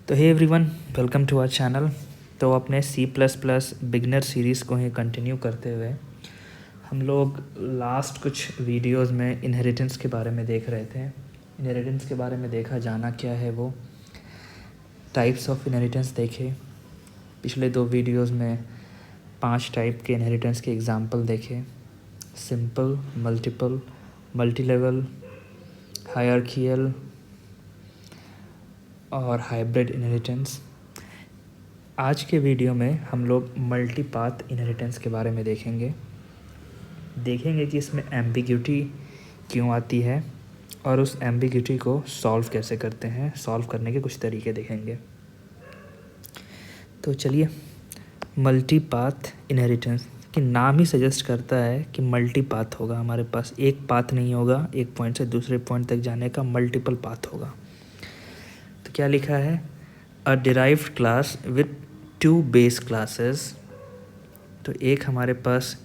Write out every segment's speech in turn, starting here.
तो hey everyone, welcome to our channel. तो अपने C++ बिगनर सीरीज़ को ही कंटिन्यू करते हुए हम लोग लास्ट कुछ वीडियोस में इनहेरिटेंस के बारे में देख रहे थे। इनहेरिटेंस के बारे में देखा, जाना क्या है वो, टाइप्स ऑफ इनहेरिटेंस देखे। पिछले 2 वीडियोस में 5 टाइप के इनहेरिटेंस के एग्जांपल देखे: simple, multiple, multi level, hierarchical और हाइब्रिड इनहेरिटेंस। आज के वीडियो में हम लोग मल्टी पाथ इनहेरिटेंस के बारे में देखेंगे कि इसमें एम्बिग्यूटी क्यों आती है और उस एम्बिग्यूटी को सॉल्व कैसे करते हैं। सॉल्व करने के कुछ तरीके देखेंगे। तो चलिए, मल्टी पाथ इनहेरिटेंस कि नाम ही सजेस्ट करता है कि मल्टी पाथ होगा। हमारे पास एक पाथ नहीं होगा, एक पॉइंट से दूसरे पॉइंट तक जाने का मल्टीपल पाथ होगा। तो क्या लिखा है? अ derived class with 2 base classes. तो एक हमारे पास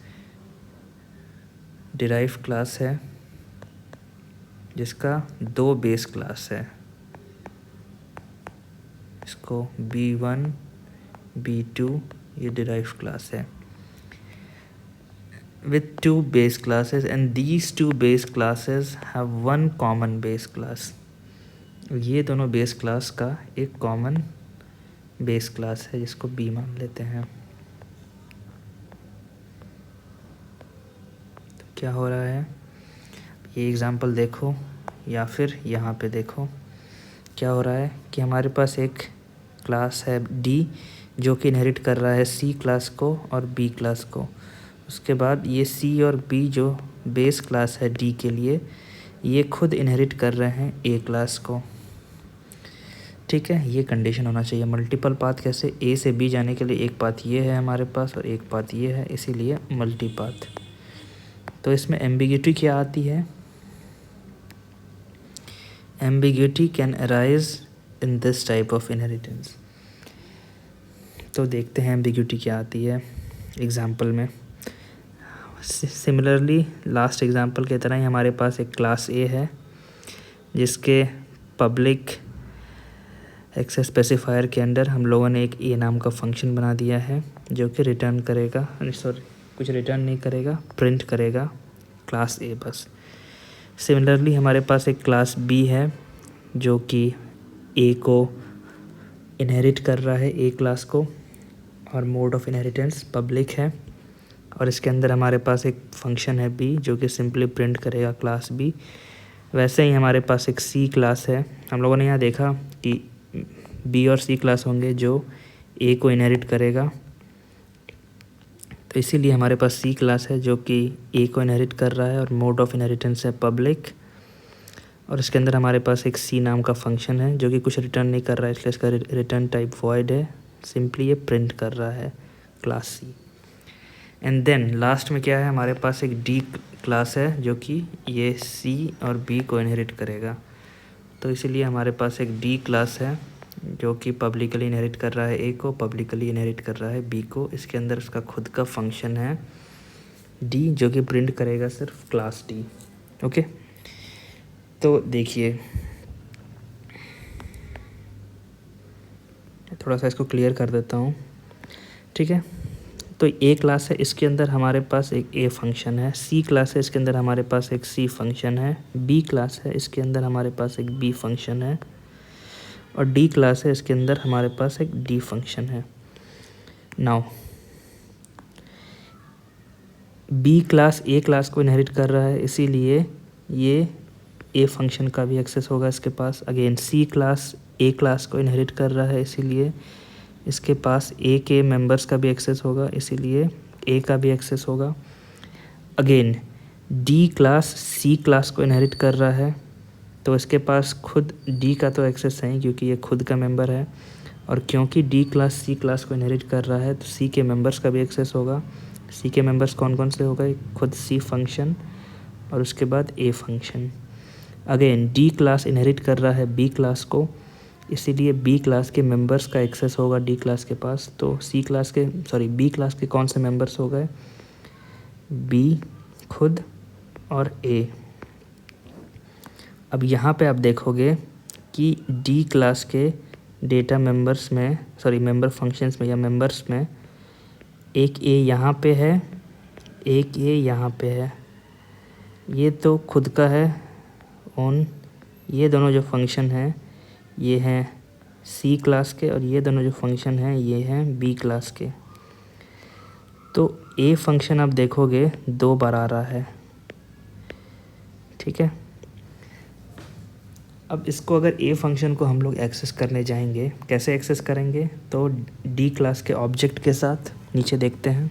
डिराइव्ड क्लास है जिसका 2 बेस क्लास है। इसको B1, B2 ये डिराइव्ड क्लास है with 2 base classes, and these 2 base classes have one common base class। ये दोनों बेस क्लास का एक कॉमन बेस क्लास है जिसको B मान लेते हैं। तो क्या हो रहा है, ये एग्जांपल देखो या फिर यहाँ पे देखो। क्या हो रहा है कि हमारे पास एक क्लास है D जो कि इनहेरिट कर रहा है C क्लास को और B क्लास को। उसके बाद ये C और B जो बेस क्लास है D के लिए, ये खुद इनहेरिट कर रहे हैं A क्लास को। ठीक है, ये कंडीशन होना चाहिए। मल्टीपल पाथ कैसे? A से B जाने के लिए एक पाथ ये है हमारे पास और एक पाथ ये है, इसीलिए मल्टी पाथ। तो इसमें एम्बिग्यूटी क्या आती है? Ambiguity can arise in this type of inheritance. तो देखते हैं एम्बिग्यूटी क्या आती है एग्जाम्पल में। सिमिलरली लास्ट एग्जाम्पल की तरह ही हमारे पास एक क्लास A है जिसके पब्लिक एक्सेस स्पेसिफायर के अंदर हम लोगों ने एक A नाम का फंक्शन बना दिया है जो कि रिटर्न करेगा, कुछ रिटर्न नहीं करेगा, प्रिंट करेगा क्लास A बस। सिमिलरली हमारे पास एक क्लास B है जो कि A को इनहेरिट कर रहा है, A क्लास को, और मोड ऑफ इनहेरिटेंस पब्लिक है। और इसके अंदर हमारे पास एक फंक्शन है B जो कि सिंपली प्रिंट करेगा क्लास B। वैसे ही हमारे पास एक C क्लास है। हम लोगों ने यहाँ देखा कि B और C क्लास होंगे जो A को इनहेरिट करेगा, तो इसीलिए हमारे पास C क्लास है जो कि A को इनहेरिट कर रहा है और मोड ऑफ इनहेरिटेंस है पब्लिक। और इसके अंदर हमारे पास एक C नाम का फंक्शन है जो कि कुछ रिटर्न नहीं कर रहा है, इसलिए इसका रिटर्न टाइप वॉइड है, सिंपली ये प्रिंट कर रहा है class C। And then last में क्या है, हमारे पास एक D क्लास है जो कि ये C और B को इनहेरिट करेगा। तो इसीलिए हमारे पास एक D क्लास है जो कि पब्लिकली इनहेरिट कर रहा है A को, पब्लिकली इनहेरिट कर रहा है B को। इसके अंदर उसका खुद का फंक्शन है D जो कि प्रिंट करेगा सिर्फ क्लास D। ओके, तो देखिए थोड़ा सा इसको क्लियर कर देता हूँ। ठीक है, तो A क्लास है, इसके अंदर हमारे पास एक A फंक्शन है। C क्लास है, इसके अंदर हमारे पास एक C फंक्शन है। B क्लास है, इसके अंदर हमारे पास एक B फंक्शन है। और D क्लास है, इसके अंदर हमारे पास एक D फंक्शन है। Now B class A class को इनहेरिट कर रहा है, इसीलिए ये A फंक्शन का भी एक्सेस होगा इसके पास। Again C class A class को इनहेरिट कर रहा है, इसीलिए इसके पास A के मेंबर्स का भी एक्सेस होगा, इसीलिए A का भी एक्सेस होगा। Again D class C class को इनहेरिट कर रहा है, तो इसके पास खुद D का तो एक्सेस है क्योंकि ये खुद का मेंबर है, और क्योंकि D क्लास C क्लास को इनहेरिट कर रहा है तो C के मेंबर्स का भी एक्सेस होगा। C के मेंबर्स कौन कौन से होगा? खुद C फंक्शन और उसके बाद A function. Again D class inherit कर रहा है B क्लास को, इसीलिए B क्लास के मेंबर्स का एक्सेस होगा D क्लास के पास। तो B क्लास के कौन से मेंबर्स हो गए? B खुद और A। अब यहाँ पे आप देखोगे कि D क्लास के डेटा मेंबर्स में मेंबर फंक्शंस में या मेंबर्स में एक ए यहाँ पे है, एक ए यहाँ पे है। ये तो खुद का है ऑन। ये दोनों जो फंक्शन हैं ये हैं सी क्लास के, और ये दोनों जो फंक्शन हैं ये हैं बी क्लास के। तो ए फंक्शन आप देखोगे 2 बार आ रहा है, ठीक है। अब इसको अगर ए फंक्शन को हम लोग एक्सेस करने जाएंगे, कैसे एक्सेस करेंगे? तो डी क्लास के ऑब्जेक्ट के साथ नीचे देखते हैं।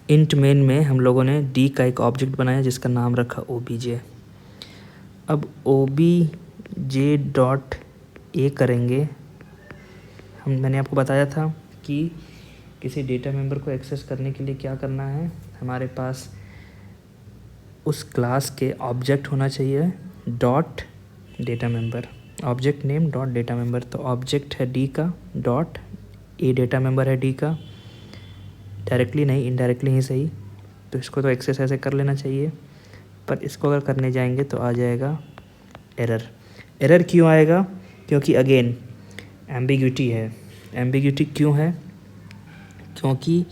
इंट मेन में हम लोगों ने डी का एक ऑब्जेक्ट बनाया जिसका नाम रखा ओबीजे। अब ओबीजे डॉट ए करेंगे। मैंने आपको बताया था कि किसी डेटा मेंबर को एक्सेस करने के लिए क्या करना है, हमारे पास उस क्लास के ऑब्जेक्ट होना चाहिए dot data member, object name dot data member. तो ऑब्जेक्ट है डी का, डॉट ए डेटा मेंबर है डी का, डायरेक्टली नहीं इनडायरेक्टली ही सही। तो इसको तो एक्सेस ऐसे कर लेना चाहिए, पर इसको अगर करने जाएंगे तो आ जाएगा एरर। एरर क्यों आएगा? क्योंकि अगेन एम्बिग्यूटी है। एम्बिग्यूटी क्यों है? क्योंकि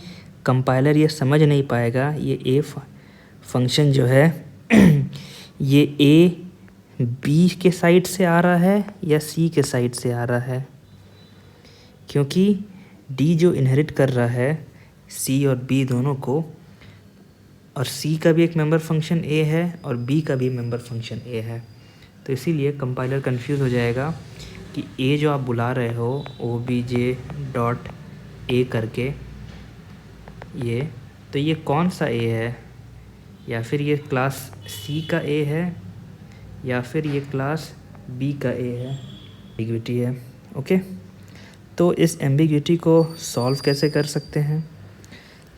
कंपाइलर ये समझ नहीं पाएगा ये ए फंक्शन जो है ये ए बी के साइड से आ रहा है या सी के साइड से आ रहा है। क्योंकि डी जो इनहेरिट कर रहा है सी और बी दोनों को, और सी का भी एक मेंबर फंक्शन ए है और बी का भी मेंबर फंक्शन ए है। तो इसीलिए कंपाइलर कंफ्यूज हो जाएगा कि ए जो आप बुला रहे हो O B J dot A करके, ये तो ये कौन सा ए है, या फिर ये क्लास सी का ए है या फिर ये क्लास बी का ए है। एम्बिग्यूटी है, ओके। तो इस एम्बिग्यूटी को सॉल्व कैसे कर सकते हैं?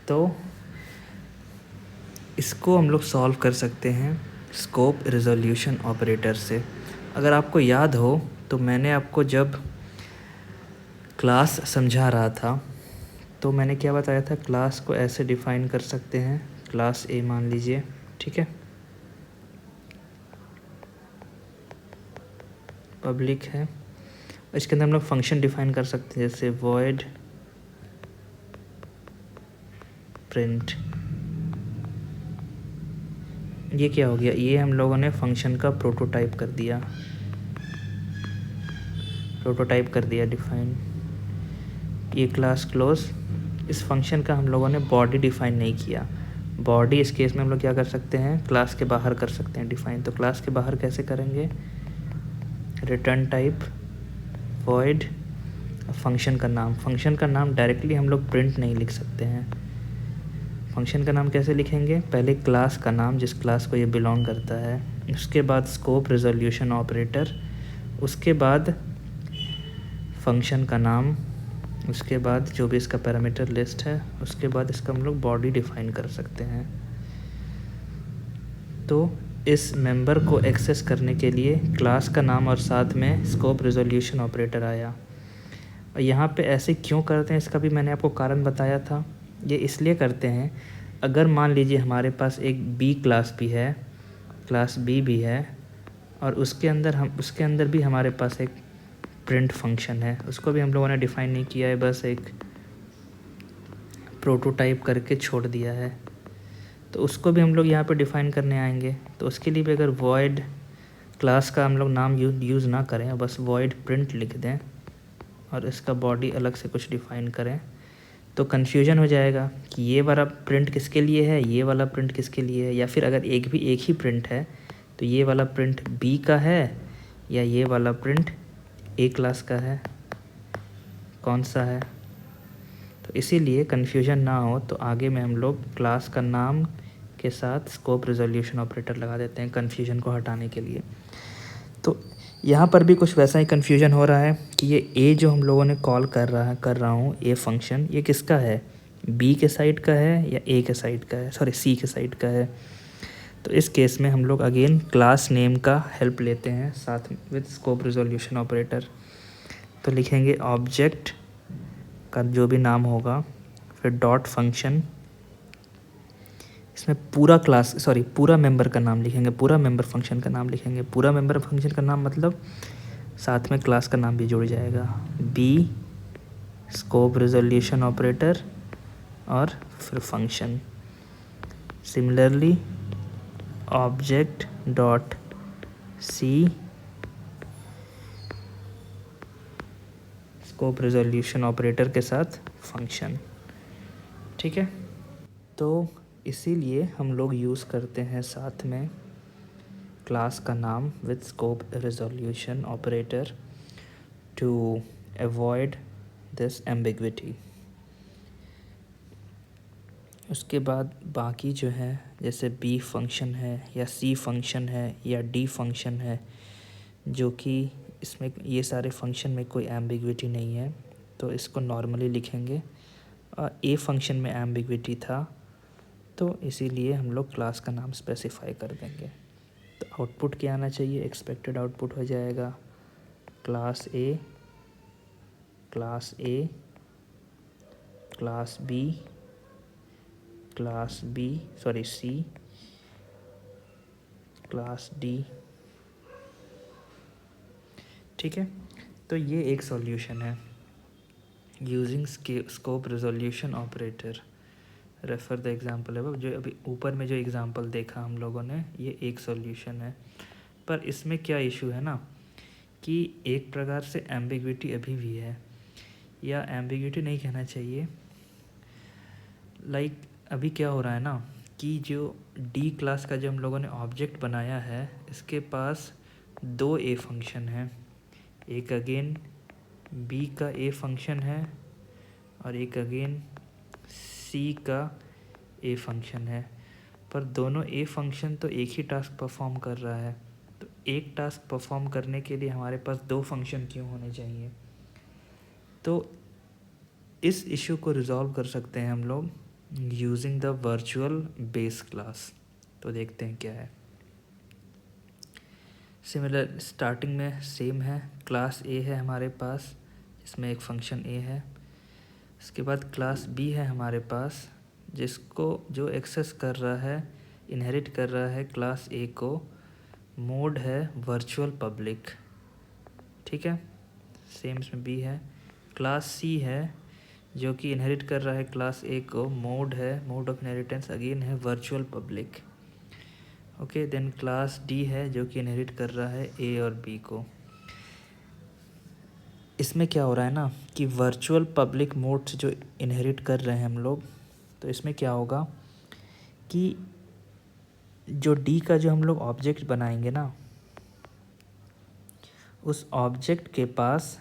तो इसको हम लोग सॉल्व कर सकते हैं स्कोप रिजोल्यूशन ऑपरेटर से। अगर आपको याद हो तो मैंने आपको जब क्लास समझा रहा था तो मैंने क्या बताया था, क्लास को ऐसे डिफ़ाइन कर सकते हैं, क्लास ए मान लीजिए, ठीक है, पब्लिक है। इसके अंदर हम लोग फंक्शन डिफ़ाइन कर सकते हैं जैसे void print। ये क्या हो गया? ये हम लोगों ने फंक्शन का प्रोटोटाइप कर दिया डिफ़ाइन। ये क्लास क्लोज। इस फंक्शन का हम लोगों ने बॉडी डिफ़ाइन नहीं किया। बॉडी इस केस में हम लोग क्या कर सकते हैं, क्लास के बाहर कर सकते हैं डिफ़ाइन। तो क्लास के बाहर कैसे करेंगे? रिटर्न टाइप void फंक्शन का नाम डायरेक्टली हम लोग प्रिंट नहीं लिख सकते हैं। फंक्शन का नाम कैसे लिखेंगे? पहले क्लास का नाम जिस क्लास को ये बिलोंग करता है, उसके बाद स्कोप रिजोल्यूशन ऑपरेटर, उसके बाद फंक्शन का नाम, उसके बाद जो भी इसका पैरामीटर लिस्ट है, उसके बाद इसका हम लोग बॉडी डिफ़ाइन कर सकते हैं। तो इस मेंबर को एक्सेस करने के लिए क्लास का नाम और साथ में स्कोप रिजोल्यूशन ऑपरेटर आया। और यहाँ पे ऐसे क्यों करते हैं इसका भी मैंने आपको कारण बताया था। ये इसलिए करते हैं, अगर मान लीजिए हमारे पास एक बी क्लास भी है, क्लास बी भी है, और उसके अंदर भी हमारे पास एक प्रिंट फंक्शन है, उसको भी हम लोगों ने डिफ़ाइन नहीं किया है, बस एक प्रोटोटाइप करके छोड़ दिया है। तो उसको भी हम लोग यहाँ पे डिफ़ाइन करने आएंगे। तो उसके लिए भी अगर void क्लास का हम लोग नाम यूज़ ना करें, बस void print लिख दें और इसका बॉडी अलग से कुछ डिफ़ाइन करें, तो कन्फ्यूजन हो जाएगा कि ये वाला प्रिंट किसके लिए है, ये वाला प्रिंट किसके लिए है। या फिर अगर एक ही प्रिंट है तो ये वाला प्रिंट बी का है या ये वाला प्रिंट ए क्लास का है, कौन सा है। तो इसीलिए कन्फ्यूजन ना हो तो आगे में हम लोग क्लास का नाम के साथ स्कोप रिजोल्यूशन ऑपरेटर लगा देते हैं कन्फ्यूजन को हटाने के लिए। तो यहाँ पर भी कुछ वैसा ही कन्फ्यूजन हो रहा है कि ये ए जो हम लोगों ने कॉल कर रहा हूँ ए फंक्शन, ये किसका है, बी के साइड का है या ए के साइड का है, सी के साइड का है। तो इस केस में हम लोग अगेन क्लास नेम का हेल्प लेते हैं साथ विद स्कोप रिजोल्यूशन ऑपरेटर। तो लिखेंगे ऑब्जेक्ट का जो भी नाम होगा, फिर डॉट फंक्शन, इसमें पूरा मेंबर का नाम लिखेंगे, पूरा मेंबर फंक्शन का नाम लिखेंगे। पूरा मेंबर फंक्शन का नाम मतलब साथ में क्लास का नाम भी जुड़ जाएगा, बी स्कोप रिजोल्यूशन ऑपरेटर और फिर function. Similarly object dot C scope resolution operator के साथ फंक्शन। ठीक है, तो इसीलिए हम लोग यूज़ करते हैं साथ में क्लास का नाम with scope resolution operator to avoid this ambiguity. उसके बाद बाकी जो है जैसे बी फंक्शन है या सी फंक्शन है या डी फंक्शन है, जो कि इसमें ये सारे फंक्शन में कोई एम्बिग्विटी नहीं है, तो इसको नॉर्मली लिखेंगे। ए फंक्शन में एम्बिग्विटी था, तो इसीलिए हम लोग क्लास का नाम स्पेसिफाई कर देंगे। तो आउटपुट क्या आना चाहिए, एक्सपेक्टेड आउटपुट हो जाएगा class A, class A, class B, class B sorry C, class D. ठीक है, तो ये एक सॉल्यूशन है using scope resolution operator. Refer the example है, जो अभी ऊपर में जो एग्जांपल देखा हम लोगों ने, ये एक सॉल्यूशन है। पर इसमें क्या इशू है ना कि एक प्रकार से एम्बिग्विटी अभी भी है, या एम्बिग्विटी नहीं कहना चाहिए, लाइक अभी क्या हो रहा है ना कि जो डी क्लास का जो हम लोगों ने ऑब्जेक्ट बनाया है, इसके पास दो ए फंक्शन है, एक अगेन बी का ए फंक्शन है और एक अगेन सी का ए फंक्शन है। पर दोनों ए फंक्शन तो एक ही टास्क परफॉर्म कर रहा है, तो एक टास्क परफॉर्म करने के लिए हमारे पास दो फंक्शन क्यों होने चाहिए। तो इस इशू को रिजॉल्व कर सकते हैं हम लोग using the virtual base class. तो देखते हैं क्या है। सिमिलर स्टार्टिंग में सेम है, क्लास ए है हमारे पास, इसमें एक फंक्शन ए है। इसके बाद क्लास बी है हमारे पास, जिसको जो एक्सेस कर रहा है, इनहेरिट कर रहा है क्लास ए को, मोड है वर्चुअल पब्लिक। ठीक है, सेम इसमें बी है। क्लास सी है जो कि इनहेरिट कर रहा है क्लास ए को, मोड है, मोड ऑफ इनहेरिटेंस अगेन है virtual public. Okay, then class D है जो कि इनहेरिट कर रहा है ए और बी को। इसमें क्या हो रहा है ना कि वर्चुअल पब्लिक मोड से जो इनहेरिट कर रहे हैं हम लोग, तो इसमें क्या होगा कि जो डी का जो हम लोग ऑब्जेक्ट बनाएंगे ना, उस ऑब्जेक्ट के पास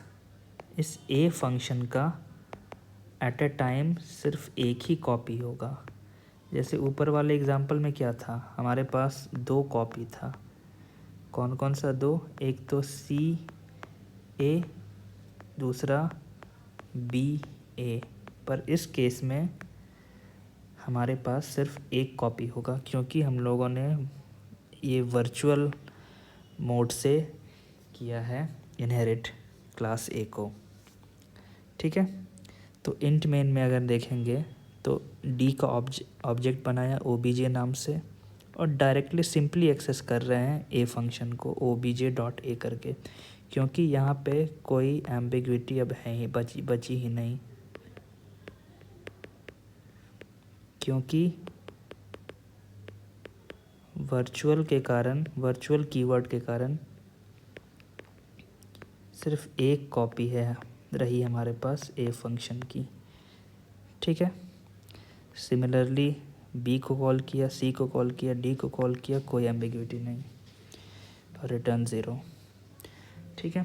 इस ए फंक्शन का एट ए टाइम सिर्फ एक ही कॉपी होगा। जैसे ऊपर वाले एग्जांपल में क्या था, हमारे पास दो कॉपी था। कौन कौन सा दो, एक तो सी ए, दूसरा बी ए। पर इस केस में हमारे पास सिर्फ एक कॉपी होगा, क्योंकि हम लोगों ने ये वर्चुअल मोड से किया है इनहेरिट क्लास ए को। ठीक है, तो इंट मेन में अगर देखेंगे तो डी का ऑब्जेक्ट बनाया ओबीजे नाम से, और डायरेक्टली सिंपली एक्सेस कर रहे हैं ए फंक्शन को ओबीजे डॉट ए करके, क्योंकि यहाँ पे कोई एम्बिग्विटी अब है ही बची ही नहीं, क्योंकि वर्चुअल कीवर्ड के कारण सिर्फ एक कॉपी है रही हमारे पास ए फंक्शन की। ठीक है, सिमिलरली बी को कॉल किया, सी को कॉल किया, डी को कॉल किया, कोई एम्बिग्विटी नहीं, रिटर्न ज़ीरो। ठीक है,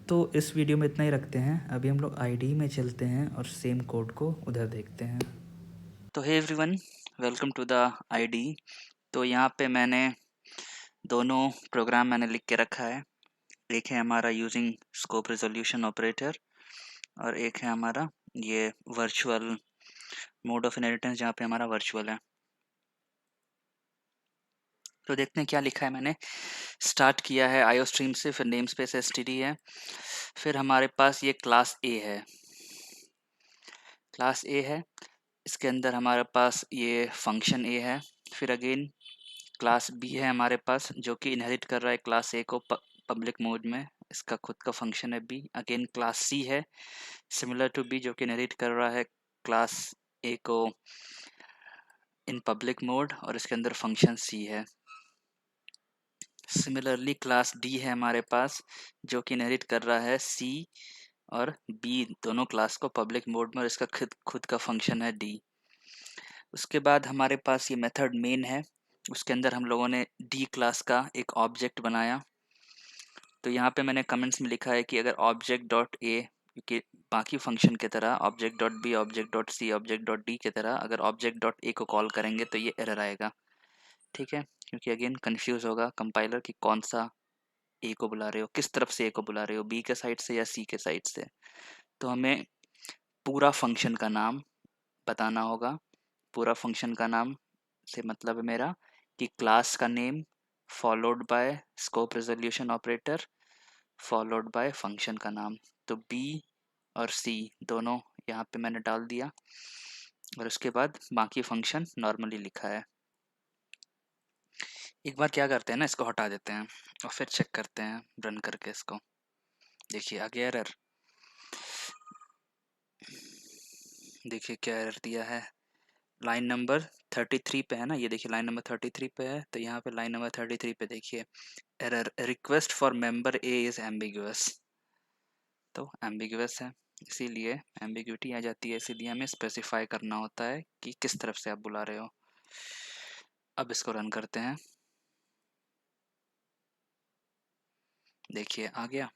तो इस वीडियो में इतना ही रखते हैं। अभी हम लोग आईडी में चलते हैं और सेम कोड को उधर देखते हैं। तो hey everyone, welcome to the IDE. तो यहाँ पे मैंने दोनों प्रोग्राम मैंने लिख के रखा है। एक है हमारा यूजिंग स्कोप रिजोल्यूशन ऑपरेटर और एक है हमारा ये वर्चुअल मोड ऑफ इनहेरिटेंस, जहाँ पे हमारा वर्चुअल है। तो देखते हैं क्या लिखा है मैंने। स्टार्ट किया है आईओ स्ट्रीम से, फिर नेम स्पेस एसटीडी है, फिर हमारे पास ये क्लास ए है, क्लास ए है, इसके अंदर हमारे पास ये फंक्शन ए है, फिर अगेन क्लास बी है हमारे पास जो कि इनहेरिट कर रहा है क्लास ए को पब्लिक मोड में इसका खुद का फंक्शन है बी। अगेन क्लास सी है सिमिलर टू बी, जो कि इनहेरिट कर रहा है क्लास ए को इन पब्लिक मोड और इसके अंदर फंक्शन सी है। सिमिलरली क्लास डी है हमारे पास, जो कि इनहेरिट कर रहा है सी और बी दोनों क्लास को पब्लिक मोड में, और इसका खुद का फंक्शन है डी। उसके बाद हमारे पास ये मेथड मेन है, उसके अंदर हम लोगों ने डी क्लास का एक ऑब्जेक्ट बनाया। तो यहाँ पे मैंने कमेंट्स में लिखा है कि अगर ऑब्जेक्ट डॉट ए के बाकी फंक्शन की तरह object dot B, object dot C, object dot D की तरह अगर ऑब्जेक्ट डॉट ए को कॉल करेंगे तो ये एरर आएगा। ठीक है, क्योंकि अगेन कंफ्यूज होगा कंपाइलर कि कौन सा ए को बुला रहे हो, किस तरफ से ए को बुला रहे हो, बी के साइड से या सी के साइड से। तो हमें पूरा फंक्शन का नाम बताना होगा। पूरा फंक्शन का नाम से मतलब है मेरा कि क्लास का name followed by scope resolution operator followed by function का नाम। तो बी और सी दोनों यहाँ पे मैंने डाल दिया और उसके बाद बाकी फंक्शन नॉर्मली लिखा है। एक बार क्या करते हैं ना, इसको हटा देते हैं और फिर चेक करते हैं रन करके इसको। देखिए आ गया एरर, देखिए क्या एरर दिया है। लाइन नंबर 33 पे है ना, ये देखिए लाइन नंबर 33 पे है, तो यहाँ पे लाइन नंबर 33 पे देखिए error request for member A is ambiguous. तो एम्बिगुअस है, इसीलिए एम्बिग्यूटी आ जाती है, इसीलिए हमें स्पेसिफाई करना होता है कि किस तरफ से आप बुला रहे हो। अब इसको रन करते हैं, देखिए आ गया।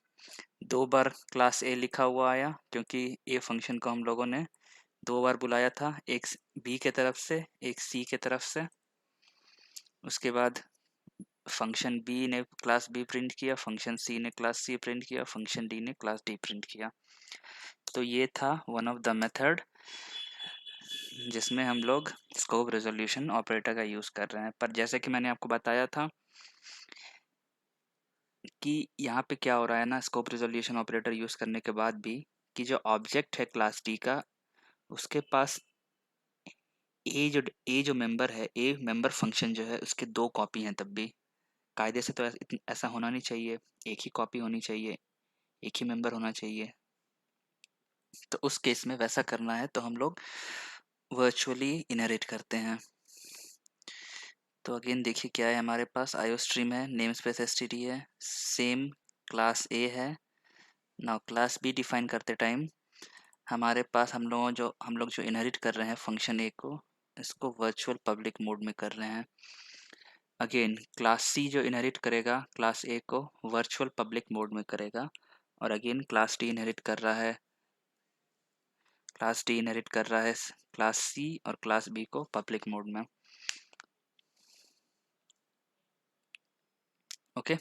2 बार क्लास ए लिखा हुआ आया क्योंकि ए फंक्शन को हम लोगों ने 2 बार बुलाया था, एक बी के तरफ से एक सी के तरफ से। उसके बाद फंक्शन बी ने क्लास बी प्रिंट किया, फंक्शन सी ने क्लास सी प्रिंट किया, फंक्शन डी ने क्लास डी प्रिंट किया। तो ये था वन ऑफ द मेथड जिसमें हम लोग स्कोप रेजोल्यूशन ऑपरेटर का यूज़ कर रहे हैं। पर जैसे कि मैंने आपको बताया था कि यहाँ पे क्या हो रहा है ना, स्कोप रेजोल्यूशन ऑपरेटर यूज़ करने के बाद भी कि जो ऑब्जेक्ट है क्लास डी का, उसके पास ए जो मेंबर है, ए मेंबर फंक्शन जो है उसके 2 कॉपी हैं। तब भी कायदे से तो ऐसा होना नहीं चाहिए, एक ही कॉपी होनी चाहिए, एक ही मेंबर होना चाहिए। तो उस केस में वैसा करना है तो हम लोग वर्चुअली इनहेरिट करते हैं। तो अगेन देखिए क्या है, हमारे पास आईओ स्ट्रीम है, नेम स्पेस एसटीडी है, सेम क्लास ए है। नाउ क्लास बी डिफाइन करते टाइम हमारे पास हम लोग जो इनहेरिट कर रहे हैं फंक्शन ए को, इसको वर्चुअल पब्लिक मोड में कर रहे हैं। अगेन क्लास सी जो इनहेरिट करेगा क्लास ए को वर्चुअल पब्लिक मोड में करेगा, और अगेन क्लास डी इनहेरिट कर रहा है क्लास सी और क्लास बी को पब्लिक मोड में। ओके,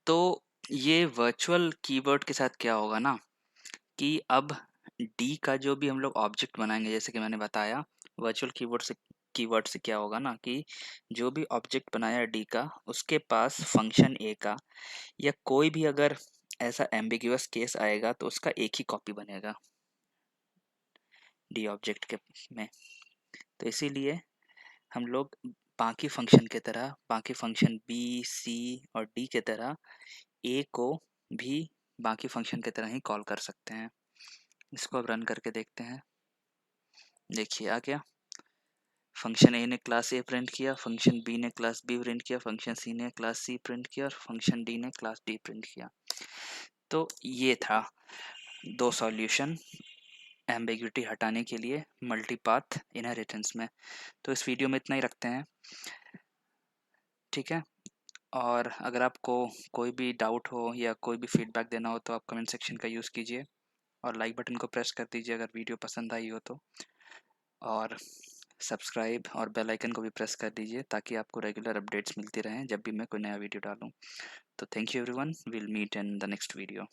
तो ये वर्चुअल कीवर्ड के साथ क्या होगा ना कि अब डी का जो भी हम लोग ऑब्जेक्ट बनाएंगे, जैसे कि मैंने बताया वर्चुअल कीवर्ड से क्या होगा ना कि जो भी ऑब्जेक्ट बनाया डी का, उसके पास फंक्शन ए का या कोई भी अगर ऐसा एम्बिगुअस केस आएगा तो उसका एक ही कॉपी बनेगा डी ऑब्जेक्ट के में। तो इसीलिए हम लोग बाकी फंक्शन के तरह, बाकी फंक्शन बी सी और डी के तरह ए को भी बाकी फंक्शन की तरह ही कॉल कर सकते हैं। इसको अब रन करके देखते हैं, देखिए आ गया। फंक्शन ए ने क्लास ए प्रिंट किया, फंक्शन बी ने क्लास बी प्रिंट किया, फंक्शन सी ने क्लास सी प्रिंट किया और फंक्शन डी ने क्लास डी प्रिंट किया। तो ये था 2 सॉल्यूशन एम्बिग्यूटी हटाने के लिए मल्टीपाथ इनहेरिटेंस में। तो इस वीडियो में इतना ही रखते हैं, ठीक है। और अगर आपको कोई भी डाउट हो या कोई भी फीडबैक देना हो तो आप कमेंट सेक्शन का यूज़ कीजिए और लाइक बटन को प्रेस कर दीजिए अगर वीडियो पसंद आई हो तो, और सब्सक्राइब और बेल आइकन को भी प्रेस कर दीजिए ताकि आपको रेगुलर अपडेट्स मिलती रहें जब भी मैं कोई नया वीडियो डालूँ। तो thank you everyone, will meet in the next video.